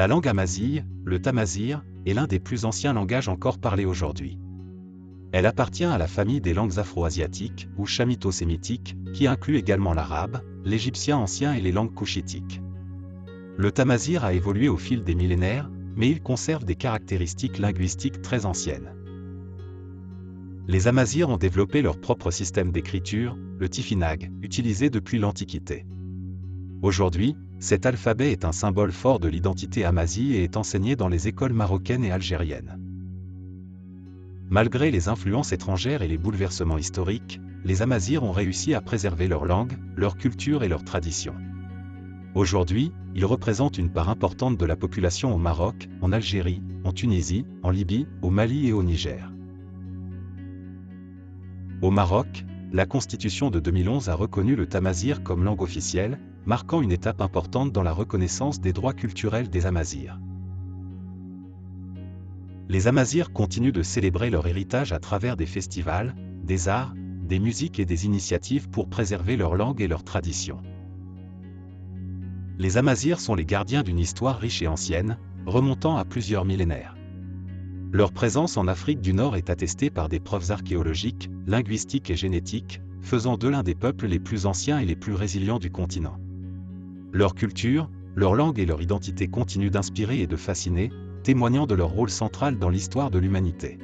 La langue amazigh, le tamazigh, est l'un des plus anciens langages encore parlés aujourd'hui. Elle appartient à la famille des langues afro-asiatiques, ou chamito-sémitiques, qui inclut également l'arabe, l'égyptien ancien et les langues couchitiques. Le tamazigh a évolué au fil des millénaires, mais il conserve des caractéristiques linguistiques très anciennes. Les Amazighs ont développé leur propre système d'écriture, le tifinagh, utilisé depuis l'Antiquité. Aujourd'hui, cet alphabet est un symbole fort de l'identité amazigh et est enseigné dans les écoles marocaines et algériennes. Malgré les influences étrangères et les bouleversements historiques, les Amazighs ont réussi à préserver leur langue, leur culture et leurs traditions. Aujourd'hui, ils représentent une part importante de la population au Maroc, en Algérie, en Tunisie, en Libye, au Mali et au Niger. Au Maroc, la Constitution de 2011 a reconnu le tamazigh comme langue officielle, marquant une étape importante dans la reconnaissance des droits culturels des Amazighs. Les Amazighs continuent de célébrer leur héritage à travers des festivals, des arts, des musiques et des initiatives pour préserver leur langue et leurs traditions. Les Amazighs sont les gardiens d'une histoire riche et ancienne, remontant à plusieurs millénaires. Leur présence en Afrique du Nord est attestée par des preuves archéologiques, linguistiques et génétiques, faisant d'eux l'un des peuples les plus anciens et les plus résilients du continent. Leur culture, leur langue et leur identité continuent d'inspirer et de fasciner, témoignant de leur rôle central dans l'histoire de l'humanité.